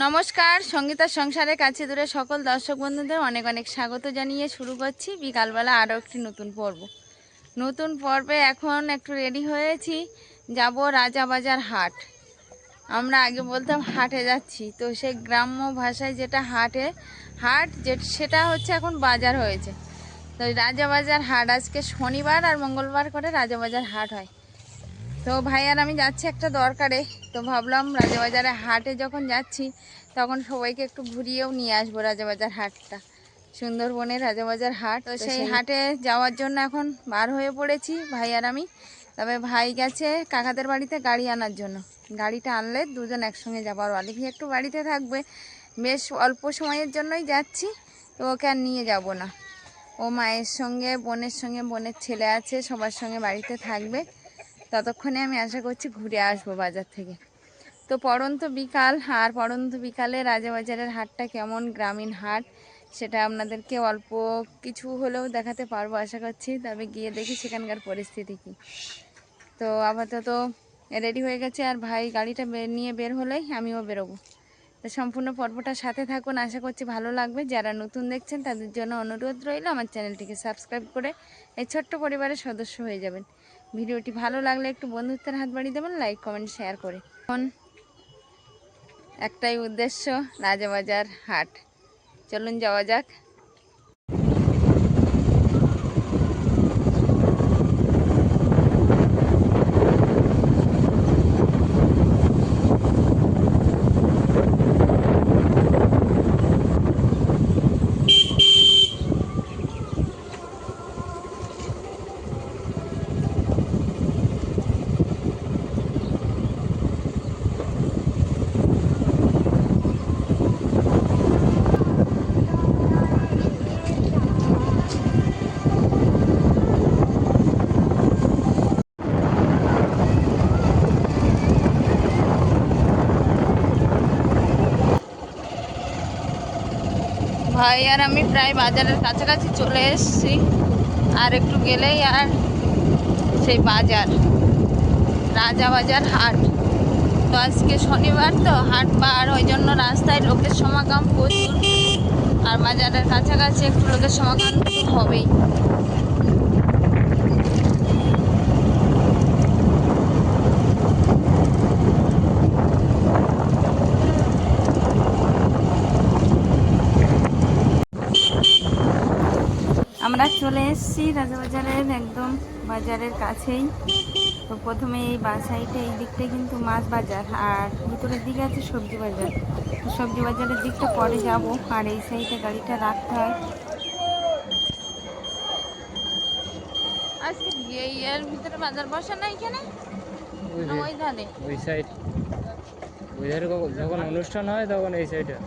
নমস্কার, সঙ্গীতার সংসারের কাছে দূরে সকল দর্শক বন্ধুদের অনেক অনেক স্বাগত জানিয়ে শুরু করছি বিকালবেলা আরও একটি নতুন পর্ব। নতুন পর্বে এখন একটু রেডি হয়েছি, যাব রাজাবাজার হাট। আমরা আগে বলতাম হাটে যাচ্ছি, তো সেই গ্রাম্য ভাষায় যেটা হাট সেটা হচ্ছে এখন বাজার হয়েছে। তো রাজাবাজার হাট আজকে শনিবার আর মঙ্গলবার করে রাজাবাজার হাট হয়। তো ভাই আর আমি যাচ্ছি একটা দরকারে, তো ভাবলাম রাজাবাজারে হাটে যখন যাচ্ছি তখন সবাইকে একটু ঘুরিয়েও নিয়ে আসবো রাজাবাজার হাটটা, সুন্দরবনের রাজাবাজার হাট। তো সেই হাটে যাওয়ার জন্য এখন বার হয়ে পড়েছি ভাই আর আমি। তবে ভাই গেছে কাকাদের বাড়িতে গাড়ি আনার জন্য, গাড়িটা আনলে দুজন একসঙ্গে যাবো। আর অলিভি একটু বাড়িতে থাকবে, বেশ অল্প সময়ের জন্যই যাচ্ছি, তো ওকে আর নিয়ে যাব না। ও মায়ের সঙ্গে বোনের সঙ্গে, বোনের ছেলে আছে, সবার সঙ্গে বাড়িতে থাকবে। ততক্ষণে আমি আশা করছি ঘুরে আসবো বাজার থেকে। তো পড়ন্ত বিকাল, আর পড়ন্ত বিকালে রাজাবাজারের হাটটা কেমন গ্রামীণ হাট সেটা আপনাদেরকে অল্প কিছু হলেও দেখাতে পারবো আশা করছি। তবে গিয়ে দেখি সেখানকার পরিস্থিতি কী। তো আপাতত রেডি হয়ে গেছে, আর ভাই গাড়িটা নিয়ে বের হলেই আমিও বেরোবো। তো সম্পূর্ণ পর্বটার সাথে থাকুন, আশা করছি ভালো লাগবে। যারা নতুন দেখছেন তাদের জন্য অনুরোধ রইল আমার চ্যানেলটিকে সাবস্ক্রাইব করে এই ছোট্ট পরিবারের সদস্য হয়ে যাবেন। ভিডিওটি ভালো লাগলে একটু বন্ধুত্বের হাত বাড়িয়ে দেবেন, লাইক কমেন্ট শেয়ার করে। এখন একটাই উদ্দেশ্য, রাজাবাজার হাট। চলুন যাওয়া যাক। ভাই আর আমি প্রায় বাজারের কাছাকাছি চলে এসেছি, আর একটু গেলেই আর সেই বাজার, রাজাবাজার হাট। তো আজকে শনিবার, তো হাট বার, ওই জন্য রাস্তায় লোকের সমাগম প্রচুর, আর বাজারের কাছাকাছি একটু লোকের সমাগম হবেই। আমরা চলে এসেছি রাজাবাজারের একদম বাজারের কাছেই। তো প্রথমে এই সাইডে এই দিকটাই কিন্তু মাছ বাজার, আর ভিতরের দিকে আছে সবজি বাজার। সবজি বাজারের দিকটা পরে যাব, আর এই সাইডে গাড়িটা রাখতে হয়। আজকে এর ভিতরে বাজার বসে না এখানে, ওই ধারে, ওই সাইড, ওই ধারে যখন অনুষ্ঠান হয় তখন এই সাইডে।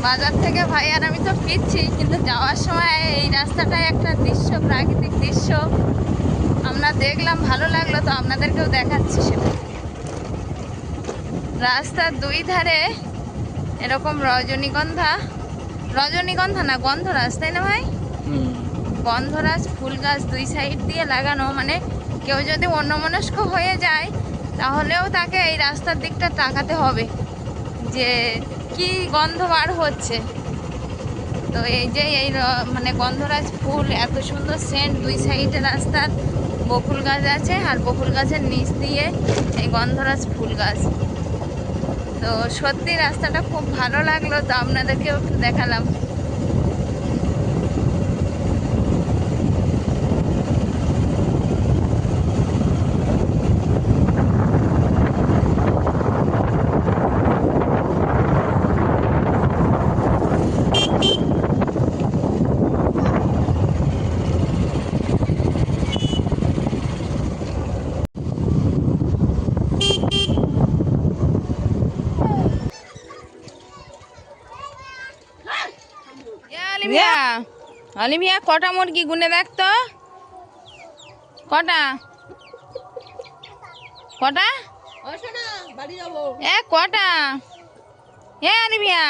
বাজার থেকে ভাই আর আমি তো ফিরছি, কিন্তু যাওয়ার সময় এই রাস্তাটায় একটা দৃশ্য, প্রাকৃতিক দৃশ্য আমরা দেখলাম, ভালো লাগলো, তো আপনাদেরকেও দেখাচ্ছি সেটা। রাস্তার দুই ধারে এরকম রজনীগন্ধা না গন্ধরাজ, তাই না ভাই? গন্ধরাজ ফুল গাছ দুই সাইড দিয়ে লাগানো, মানে কেউ যদি অন্যমনস্ক হয়ে যায় তাহলেও তাকে এই রাস্তার দিকটা তাকাতে হবে যে কি গন্ধ বার হচ্ছে। তো এই যে মানে গন্ধরাজ ফুল, এত সুন্দর সেন্ট, দুই সাইডে রাস্তার বকুল গাছ আছে, আর বকুল গাছের নিচ দিয়ে এই গন্ধরাজ ফুল গাছ। তো সত্যি রাস্তাটা খুব ভালো লাগলো, তো আপনাদেরকেও একটু দেখালাম। অলিভিয়া কটা মুরগি গুনে দেখ তো, কটা কটা কটা? অলিভিয়া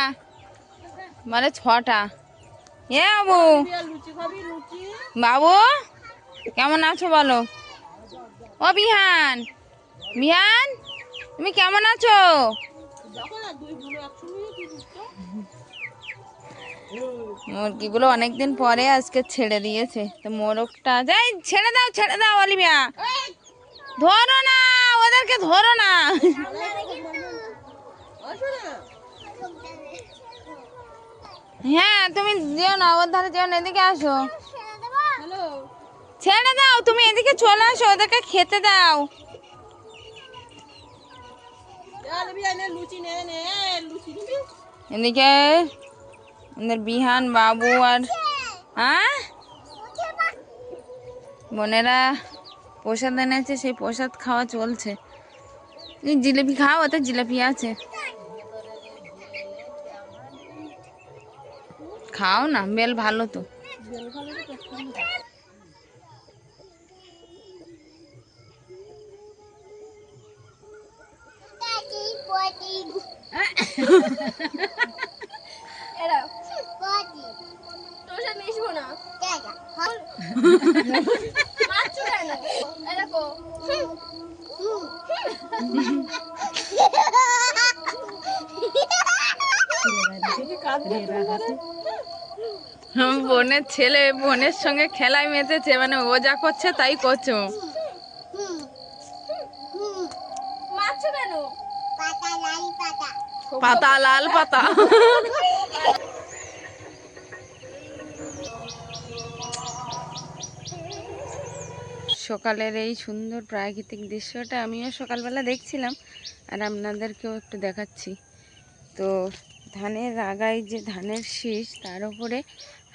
বলে 6টা। বাবু, বাবু কেমন আছো বলো? ও বিহান, বিহান তুমি কেমন আছো? মুরগিগুলো অনেকদিন পরে আজকে ছেড়ে দিয়েছে, তো মোরগটা যাই, ছেড়ে দাও ছেড়ে দাও অলিভিয়া, ধরো না ওদেরকে, ধরো না। হ্যাঁ তুমি যেও না, ওর ধারে যেও না, এদিকে আসো, ছেড়ে দাও, তুমি এদিকে চলে আসো, ওদেরকে খেতে দাও। এদিকে আমাদের বিহান, বাবু আর বোনেরা প্রসাদ এনেছে, সেই প্রসাদ খাওয়া চলছে। জিলেপি খাও, ওতে জিলেপি আছে, খাও না, বেল ভালো তো। বোনের ছেলে বোনের সঙ্গে খেলায় মেতেছে, মানে ও যা করছে তাই করছো। পাতা লাল পাতা। সকালের এই সুন্দর প্রাকৃতিক দৃশ্যটা আমিও সকালবেলা দেখছিলাম, আর আপনাদেরকেও একটু দেখাচ্ছি। তো ধানের আগায় যে ধানের শীষ, তার উপরে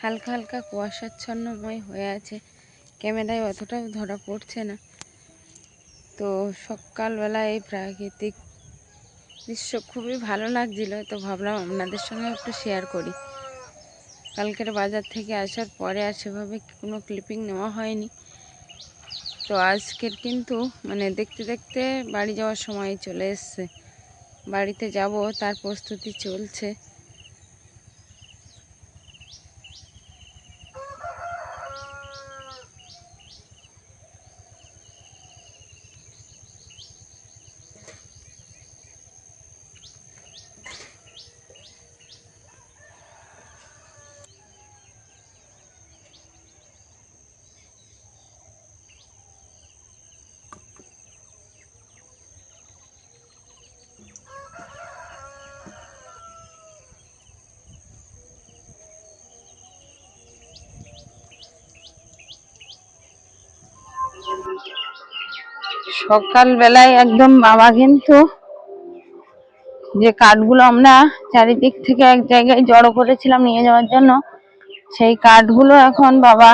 হালকা হালকা কুয়াশাচ্ছন্নময় হয়ে আছে, ক্যামেরায় অতটাও ধরা পড়ছে না। তো সকালবেলা এই প্রাকৃতিক দৃশ্য খুবই ভালো লাগছিল, তো ভাবলাম আপনাদের সঙ্গে একটু শেয়ার করি। কালকের বাজার থেকে আসার পরে আর সেভাবে কোনো ক্লিপিং নেওয়া হয়নি, তো আজকের কিন্তু মানে দেখতে দেখতে বাড়ি যাওয়ার সময় চলে এসছে। বাড়িতে যাব তার প্রস্তুতি চলছে। সকালবেলায় একদম বাবা কিন্তু যে কাঠগুলো আমরা চারিদিক থেকে এক জায়গায় জড়ো করেছিলাম নিয়ে যাওয়ার জন্য, সেই কাঠগুলো এখন বাবা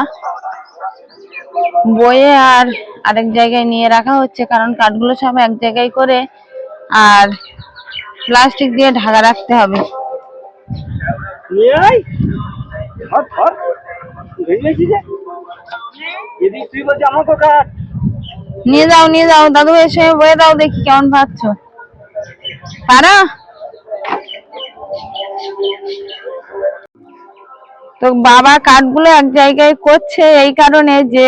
বয়ে আর আরেক জায়গায় নিয়ে রাখা হচ্ছে, কারণ কাঠগুলো সব এক জায়গায় করে আর প্লাস্টিক দিয়ে ঢাকা রাখতে হবে। নিয়ে আয় ধর ধর ভেঙেছি যে এদিক তুই বলছি আমাকে কাট নিয়ে যাও দাদু এসে বয়ে দাও দেখি কেমন পাচ্ছ পারো। তো বাবা কাঠগুলো এক জায়গায় করছে এই কারণে যে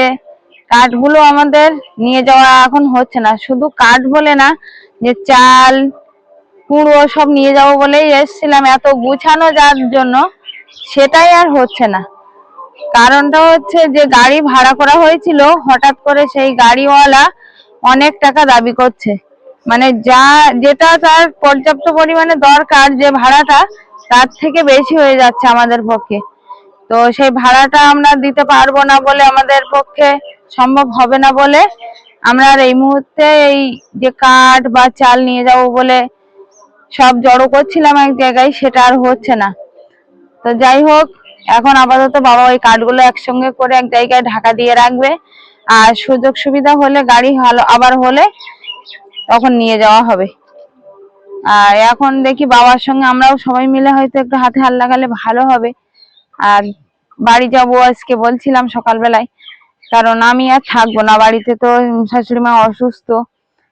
কাঠগুলো আমাদের নিয়ে যাওয়া এখন হচ্ছে না, শুধু কাঠ বলে না, যে চাল কুড়ো সব নিয়ে যাবো বলেই এসেছিলাম, এত গুছানো যার জন্য সেটাই আর হচ্ছে না। কারণটা হচ্ছে যে গাড়ি ভাড়া করা হয়েছিল, হঠাৎ করে সেই গাড়িওয়ালা অনেক টাকা দাবি করছে, মানে যেটা তার পর্যাপ্ত পরিমাণে দরকার যে ভাড়াটা, তার থেকে বেশি হয়ে যাচ্ছে আমাদের পক্ষে। তো সেই ভাড়াটা আমরা দিতে পারবো না বলে, আমাদের পক্ষে সম্ভব হবে না বলে আমরা আর এই মুহূর্তে এই যে কাঠ বা চাল নিয়ে যাব বলে সব জড়ো করছিলাম এক জায়গায়, সেটা আর হচ্ছে না। তো যাই হোক, এখন আপাতত বাবা ওই কাঠগুলো একসঙ্গে করে এক জায়গায় ঢাকা দিয়ে রাখবে, আর সুযোগ সুবিধা হলে গাড়ি ভালো আবার হলে তখন নিয়ে যাওয়া হবে। আর এখন দেখি বাবার সঙ্গে আমরাও সবাই মিলে হয়তো একটু হাতে হাত লাগালে ভালো হবে। আর বাড়ি যাবো আজকে বলছিলাম সকালবেলায়, কারণ আমি আর থাকবো না বাড়িতে, তো শাশুড়ি মা অসুস্থ,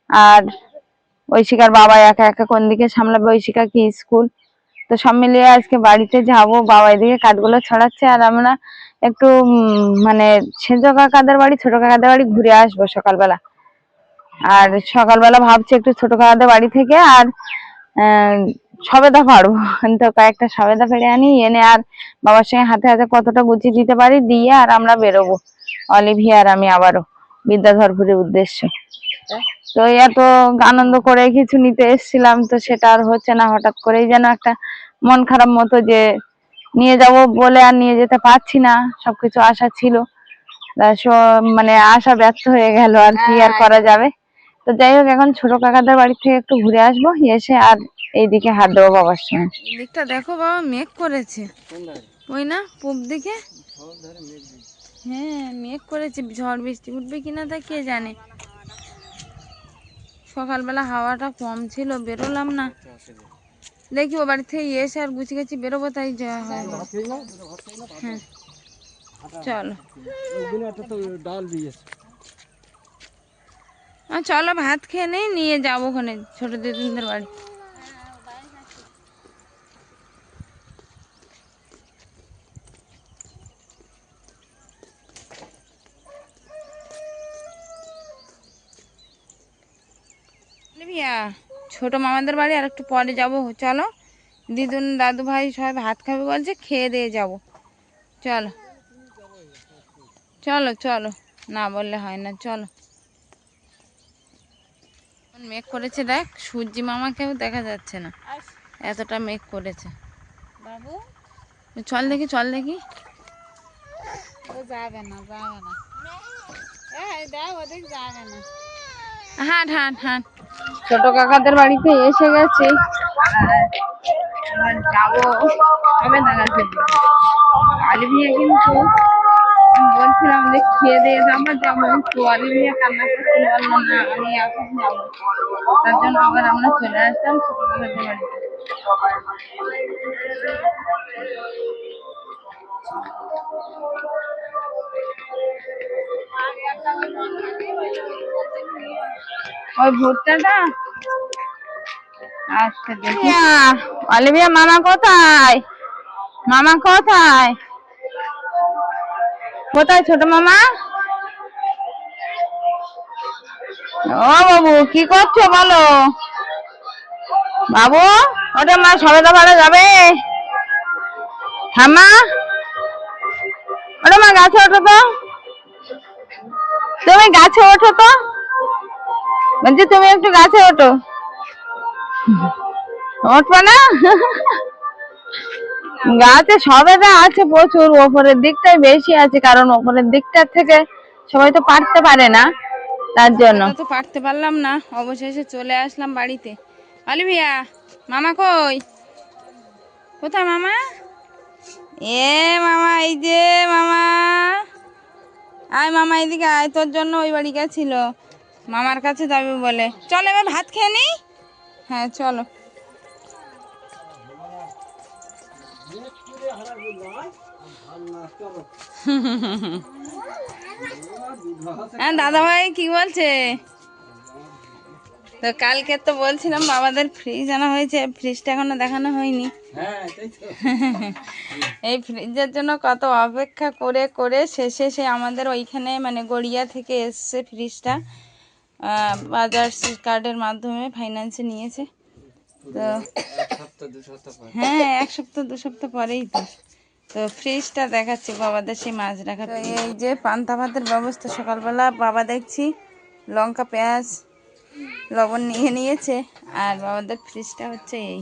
আর ঐশিকার বাবা একা একা কোন দিকে সামলাবে, ঐশিকা কি স্কুল, তো সব মিলিয়ে আজকে বাড়িতে যাব। বাবা এদিকে কাঠগুলো ছড়াচ্ছে আর আমরা একটু মানে সেজ কাকাদের বাড়ি, ছোট কাকাদের বাড়ি ঘুরে আসবো সকালবেলা। আর সকালবেলা ভাবছি একটু ছোট কাকাদের বাড়ি থেকে আর সবেদা পারবো তো কয়েকটা সবেদা পেড়ে আনি, এনে আর বাবার সঙ্গে হাতে হাতে কতটা গুছিয়ে দিতে পারি দিয়ে আর আমরা বেরোবো, অলিভিয়া আর আমি আবারও বিদ্যাধরপুরের উদ্দেশ্যে। তো এত আনন্দ করে কিছু নিতে এসেছিলাম, তো সেটা আর হচ্ছে না, হঠাৎ করেই যেন একটা মন খারাপ মতো, যে নিয়ে যাব বলে আর নিয়ে যেতে পারছি না, সবকিছু আশা ছিল, মানে আশা ব্যর্থ হয়ে গেল, আর কি আর করা যাবে। তো যাই হোক, এখন ছোট কাকাদের বাড়ি থেকে একটু ঘুরে আসবো, এসে আর এইদিকে হাত দেবো বাবার সঙ্গে। দিকটা দেখো বাবা, মেঘ করেছে ওই না পূব দিকে, হ্যাঁ মেঘ করেছে, ঝড় বৃষ্টি উঠবে কিনা তা কে জানে। সকালবেলা হাওয়াটা কম ছিল, বেরোলাম না, দেখি ও বাড়ি থেকে এসে আর গুছি গেছি বেরোবো, তাই যাওয়া হয়। হ্যাঁ চলো চলো ভাত খেয়ে নেই, নিয়ে যাবো ওখানে ছোট দিদিদের বাড়ি। ছোট মামাদের বাড়ি আর একটু পরে যাবো, চলো দিদুন দাদু ভাই সবাই ভাত খাবে বলছে, খেয়ে দিয়ে যাবো, চলো চলো চলো, না বললে হয় না, চলো। মেঘ করেছে দেখ, সূর্যি মামাকেও দেখা যাচ্ছে না, এতটা মেঘ করেছে। বাবু চল দেখি, চল দেখি, যাবে না যাবে না, যাবে না, হাঁট হাঁট হাঁট। ছোট কাকাদের বাড়িতে এসে গেছি, যাবো কবে নাগাদ আলিভিয়া, কিন্তু বলছিলাম যে খেয়ে দিয়ে যাবো তো আলিভিয়া কান্না করতে পারলো না, আমি এখন যাবো, তার জন্য আবার আমরা চলে আসলাম ছোট কাকাদের বাড়িতে। ওই ভুট্টাটা, আচ্ছা দেখি। অলিভিয়া মামা কোথায়, মামা কোথায়, কোথায় ছোট মামা? ও বাবু কি করছো বলো, বাবু ওটা মা সবেদা ভাড়া যাবে, হ্যাঁ মা ওটা মা গাছে ওঠো তো, তুমি গাছে ওঠো তো, বলছি তুমি একটু গাছে ওঠো, উঠবে না? গাছে সবেদা আছে প্রচুর, ওপরের দিকটাই বেশি আছে, কারণ ওপরের দিকটার থেকে সবাই তো পারতে পারে না, তার জন্য তো পারতে পারলাম না, অবশেষে চলে আসলাম বাড়িতে। অলিভিয়া মামা কই, কোথায় মামা? এ মামা, এই যে মামা, আয় মামা এদিকে আয়, তোর জন্য ওই বাড়ি গেছিল, মামার কাছে যাবে বলে। চল এবার ভাত খেয়ে নি, হ্যাঁ চলো। হ্যাঁ দাদা ভাই কি বলছে? তো কালকে তো বলছিলাম বাবাদের ফ্রিজ আনা হয়েছে, ফ্রিজটা এখনো দেখানো হয়নি। এই ফ্রিজের জন্য কত অপেক্ষা করে করে শেষে সে আমাদের ওইখানে মানে গড়িয়া থেকে এসছে ফ্রিজটা, বাজার কার্ডের মাধ্যমে ফাইন্যান্সে নিয়েছে। তো হ্যাঁ 1 সপ্তাহ 2 সপ্তাহ পরেই তো। তো ফ্রিজটা দেখাচ্ছি বাবাদের সেই মাছ রাখা। তো এই যে পান্তা ভাতের ব্যবস্থা, সকালবেলা বাবা দেখছি লঙ্কা পেঁয়াজ লবণ নিয়ে নিয়েছে, আর বাবাদের ফ্রিজটা হচ্ছে এই।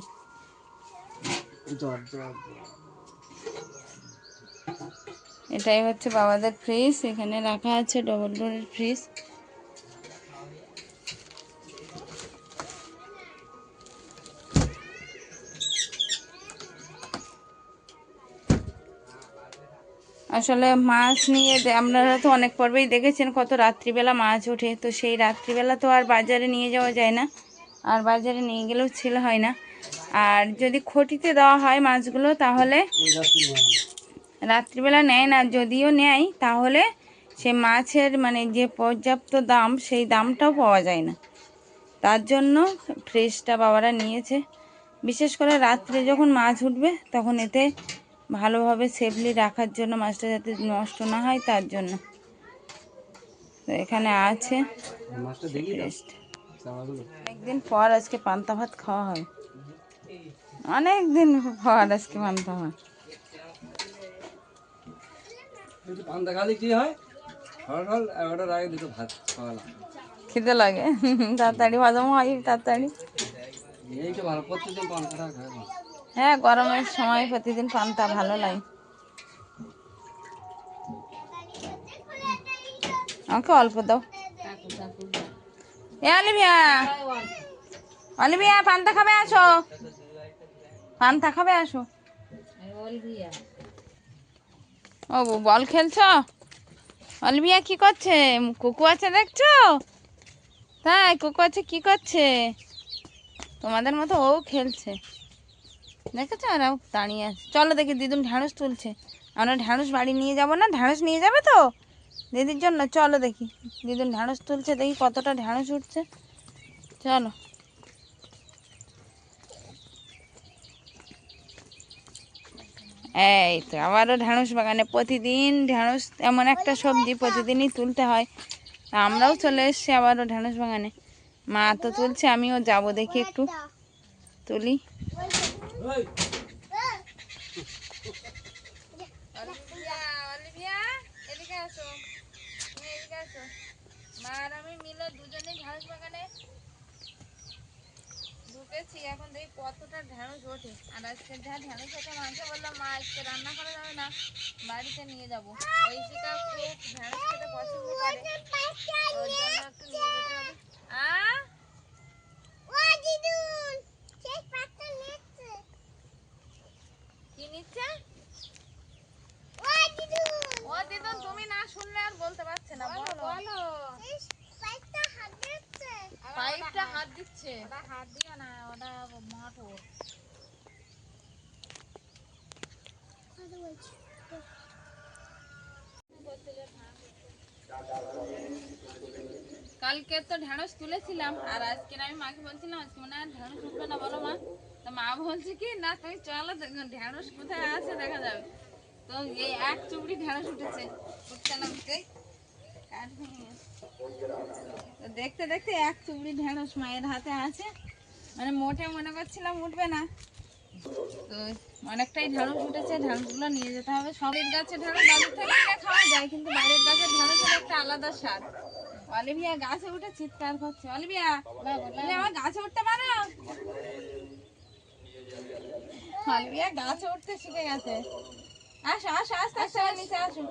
এটাই হচ্ছে বাবাদের ফ্রিজ, এখানে রাখা আছে ডবল ডোরের ফ্রিজ। আসলে মাছ নিয়ে আপনারা তো অনেক পর্বেই দেখেছেন কত রাত্রিবেলা মাছ ওঠে, তো সেই রাত্রিবেলা তো আর বাজারে নিয়ে যাওয়া যায় না, আর বাজারে নিয়ে গেলেও ছেল হয় না। আর যদি খটিতে দেওয়া হয় মাছগুলো তাহলে রাত্রিবেলা নেয় না, যদিও নেয় তাহলে সে মাছের মানে যে পর্যাপ্ত দাম সেই দামটাও পাওয়া যায় না। তার জন্য ফ্রিজটা বাবারা নিয়েছে, বিশেষ করে রাত্রে যখন মাছ উঠবে তখন এতে ভালোভাবে সেফলি রাখার জন্য, মাছটা যাতে নষ্ট না হয় তার জন্য। তো এখানে আছে ফ্রিজটা। অনেকদিন পর আজকে পান্তা ভাত খাওয়া হয়, অনেকদিন পর আজকে পান্তা ভাত। পান্তা খালি কি হয়, সকাল 11টার আগে দুটো ভাত খাওয়া লাগে, খিদে লাগে তাড়াতাড়ি হজম হয় তাড়াতাড়ি। এই তো ভালো প্রতিদিন পান্তাটা খায়। হ্যাঁ গরমের সময় প্রতিদিন পান্তা ভালো লাগে। আমাকে অল্প দাও। এ অলিভিয়া, অলিভিয়া পান্তা খাবে আসো, পান্তা খাবে আসো। ও বল খেলছো? অলিভিয়া কি করছে? কুকু আছে দেখছো? তাই কুকু আছে কি করছে? তোমাদের মতো ও খেলছে দেখেছো, আর দাঁড়িয়ে আছে। চলো দেখি দিদুন ঢ্যাঁড়স তুলছে, আমরা ঢ্যাঁড়স বাড়ি নিয়ে যাব না? ঢ্যাঁড়স নিয়ে যাবে তো দিদির জন্য? চলো দেখি দিদুন ঢ্যাঁড়স তুলছে, দেখি কতটা ঢ্যাঁড়স উঠছে। চলো। এই তো আবারও ঢ্যাঁড়স বাগানে, প্রতিদিন ঢ্যাঁড়স এমন একটা সবজি প্রতিদিনই তুলতে হয়। তা আমরাও চলে এসছি আবারও ঢ্যাঁড়স বাগানে। মা তো তুলছে, আমিও যাব দেখি একটু তুলি। মা আর আমি মিলে দুজনেই ঢ্যাঁড়স বাগানে ঢুকেছি, এখন দেখি কতটা ঢ্যাঁড়স ওঠে। আর আজকে যা ঢ্যাঁড়স ওঠে মাকে বললাম মা আজকে রান্না করা যাবে না, বাড়িতে নিয়ে যাবো। ঐশিকা খুব ঢ্যাঁড়স খেতে পছন্দ করে, ওর জন্য একটু নিয়ে যেতে হবে। কি নিচ্ছে? ও দিদুন তুমি না শুনলে আর বলতে পারছে না, বলো বলো। পাইপটা হাত দিচ্ছে, ওটা হাত দিও না, ওটা মোটর। কালকে তো ঢ্যাঁড়স তুলেছিলাম, আর আজকে আমি মাকে বলছিলাম আজকে মনে হয় ঢ্যাঁড়স উঠবে না, বলো মা। তো মা বলছে কি না তুমি চলো ঢ্যাঁড়স কোথায় আছে দেখা যাবে। তো এই এক চুবড়ি ঢ্যাঁড়স উঠেছে, উঠছে না উঠতেই কাঠ ভেঙে গেছে। তো দেখতে দেখতে এক চুবড়ি ঢ্যাঁড়স মায়ের হাতে আছে, মানে মোটে মনে করছিলাম উঠবে না, তো অনেকটাই ঢ্যাঁড়স উঠেছে। ঢ্যাঁড়সগুলো নিয়ে যেতে হবে। সবের গাছে ঢ্যাঁড়স বাজার থেকে কিনে খাওয়া যায়, কিন্তু বাইরের গাছের ঢ্যাঁড়সের একটা আলাদা স্বাদ। অলিভিয়া গাছে উঠে চিৎকার করছে, অলিভিয়া তুমি আমার গাছে উঠতে পারো? অলিভিয়া গাছে উঠতে শিখে গেছে। আসো আসো আস্তে আস্তে নিচে আসো,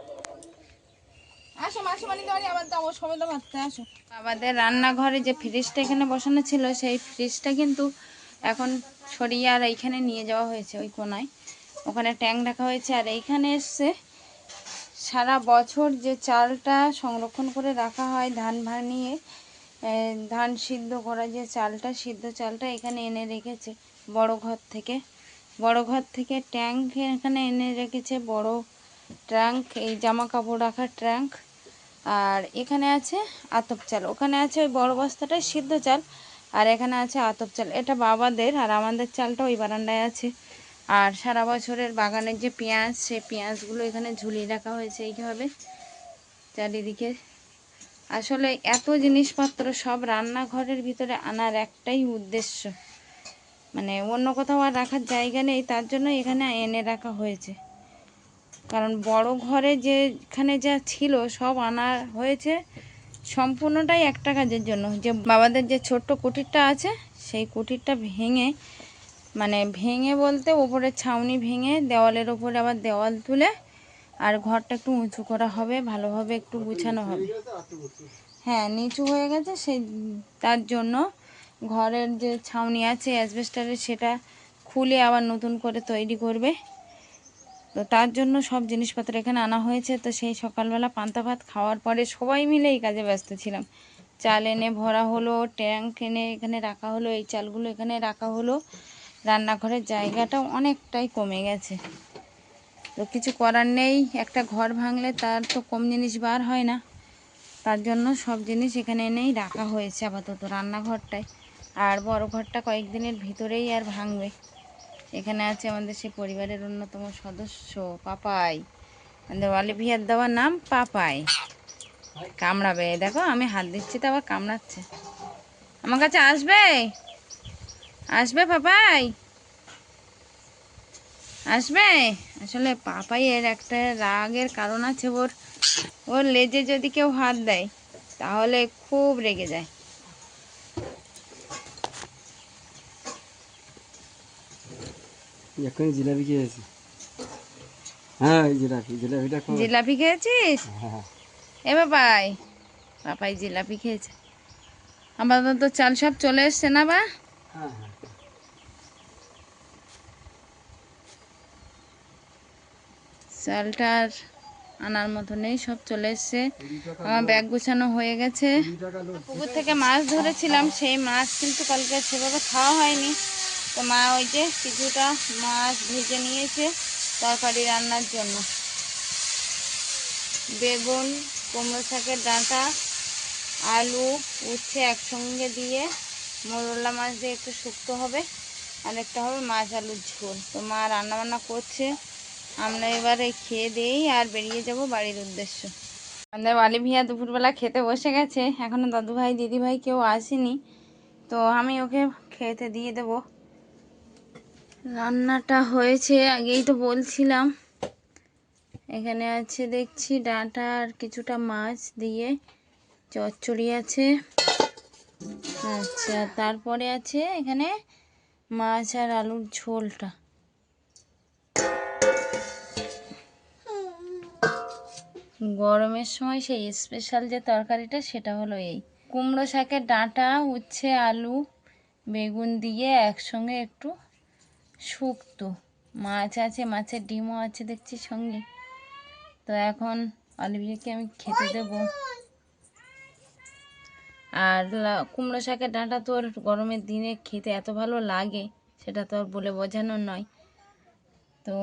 আসো মাসিমানি বাড়ি আবার যাবো সবেদা ভাবতে। আসো। আমাদের রান্নাঘরে যে ফ্রিজটা এখানে বসানো ছিল সেই ফ্রিজটা কিন্তু এখন সরিয়ে আর এইখানে নিয়ে যাওয়া হয়েছে, ওই কোনায় ওখানে ট্যাঙ্ক রাখা হয়েছে। আর এইখানে এসছে সারা বছর যে চালটা সংরক্ষণ করে রাখা হয় ধান ভানিয়ে, ধান সিদ্ধ করা যে চালটা, সিদ্ধ চালটা এখানে এনে রেখেছে বড় ঘর থেকে। বড় ঘর থেকে ট্যাঙ্ক এখানে এনে রেখেছে, বড় ট্রাঙ্ক, এই জামা কাপড় রাখার ট্রাঙ্ক। আর এখানে আছে আতপ চাল, ওখানে আছে ওই বড় বস্তাটায় সিদ্ধ চাল, আর এখানে আছে আতপ চাল। এটা বাবাদের, আর আমাদের চালটা ওই বারান্দায় আছে। আর সারা বছরের বাগানের যে পেঁয়াজ, সেই পেঁয়াজগুলো এখানে ঝুলিয়ে রাখা হয়েছে এইভাবে চারিদিকে। আসলে এত জিনিসপত্র সব রান্নাঘরের ভিতরে আনার একটাই উদ্দেশ্য, মানে অন্য কোথাও আর রাখার জায়গা নেই, তার জন্য এখানে এনে রাখা হয়েছে। কারণ বড় ঘরে যেখানে যা ছিল সব আনা হয়েছে সম্পূর্ণটাই একটা কাজের জন্য, যে বাবাদের যে ছোট্ট কুটিরটা আছে সেই কুটিরটা ভেঙে, মানে ভেঙে বলতে ওপরের ছাউনি ভেঙে দেওয়ালের ওপরে আবার দেওয়াল তুলে আর ঘরটা একটু উঁচু করা হবে, ভালোভাবে একটু গুছানো হবে। হ্যাঁ, নিচু হয়ে গেছে, সেই তার জন্য ঘরের যে ছাউনি আছে অ্যাসবেস্টারের, সেটা খুলে আবার নতুন করে তৈরি করবে। তো তার জন্য সব জিনিসপত্র এখানে আনা হয়েছে। তো সেই সকালবেলা পান্তা ভাত খাওয়ার পরে সবাই মিলে এই কাজে ব্যস্ত ছিলাম। চাল এনে ভরা হলো, ট্যাঙ্ক এনে এখানে রাখা হলো, এই চালগুলো এখানে রাখা হলো। রান্নাঘরের জায়গাটা অনেকটাই কমে গেছে, তো কিছু করার নেই। একটা ঘর ভাঙলে তার তো কম জিনিস বার হয় না, তার জন্য সব জিনিস এখানে এনেই রাখা হয়েছে আপাতত রান্নাঘরটায়। আর বড় ঘরটা কয়েকদিনের ভিতরেই আর ভাঙবে। এখানে আছে আমাদের সেই পরিবারের অন্যতম সদস্য পাপাই, আমাদের অলিভিয়ার দেওয়ার নাম পাপাই। কামড়াবে, দেখো আমি হাত দিচ্ছি তো আবার কামড়াচ্ছে। আমার কাছে আসবে, আসবে পাপাই, আসবে। আসলে পাপাইয়ের একটা রাগের কারণ আছে, ওর ওর লেজে যদি কেউ হাত দেয় তাহলে খুব রেগে যায়। এখন জিলাপি খেয়েছি। হ্যাঁ, ওই জিলাপিটা খুব। জিলাপি খেয়েছিস? হ্যাঁ এ পাপাই, পাপাই জিলাপি খেয়েছে। আপাতত চাল সব চলে এসছে না বা? হ্যাঁ হ্যাঁ। চালটার আনার মতো নেই, সব চলে এসছে। আমার ব্যাগ গুছানো হয়ে গেছে। পুকুর থেকে মাছ ধরেছিলাম, সেই মাছ কিন্তু কালকে সেভাবে খাওয়া হয়নি। তো মা ওই যে কিছুটা মাছ ভেজে নিয়েছে তরকারি রান্নার জন্য। বেগুন, কুমড়ো শাকের ডাঁটা, আলু, উচ্ছে একসঙ্গে দিয়ে মোরলা মাছ দিয়ে একটু শুক্তো হবে, আর একটা হবে মাছ আলুর ঝোল। তো মা রান্নাবান্না করছে, আমরা এবারে খেয়ে দিয়েই আর বেরিয়ে যাব বাড়ির উদ্দেশ্য। আমাদের অলিভিয়া দুপুরবেলা খেতে বসে গেছে, এখনও দাদুভাই দিদিভাই কেউ আসেনি, তো আমি ওকে খেতে দিয়ে দেব। রান্নাটা হয়েছে আগেই তো বলছিলাম। এখানে আছে দেখছি ডাঁটা আর কিছুটা মাছ দিয়ে চচ্চড়ি আছে। আচ্ছা, তারপরে আছে এখানে মাছ আর আলুর ঝোলটা। গরমের সময় সেই স্পেশাল যে তরকারিটা সেটা হলো এই কুমড়ো শাকের ডাঁটা, উচ্ছে, আলু, বেগুন দিয়ে একসঙ্গে একটু শুক্তো। মাছ আছে, মাছের ডিমও আছে দেখছি সঙ্গে। তো এখন অলিভিয়াকে আমি খেতে দেবো। আর কুমড়ো শাকের ডাঁটা তো ওর গরমের দিনে খেতে এত ভালো লাগে, সেটা তো আর বলে বোঝানোর নয়। তো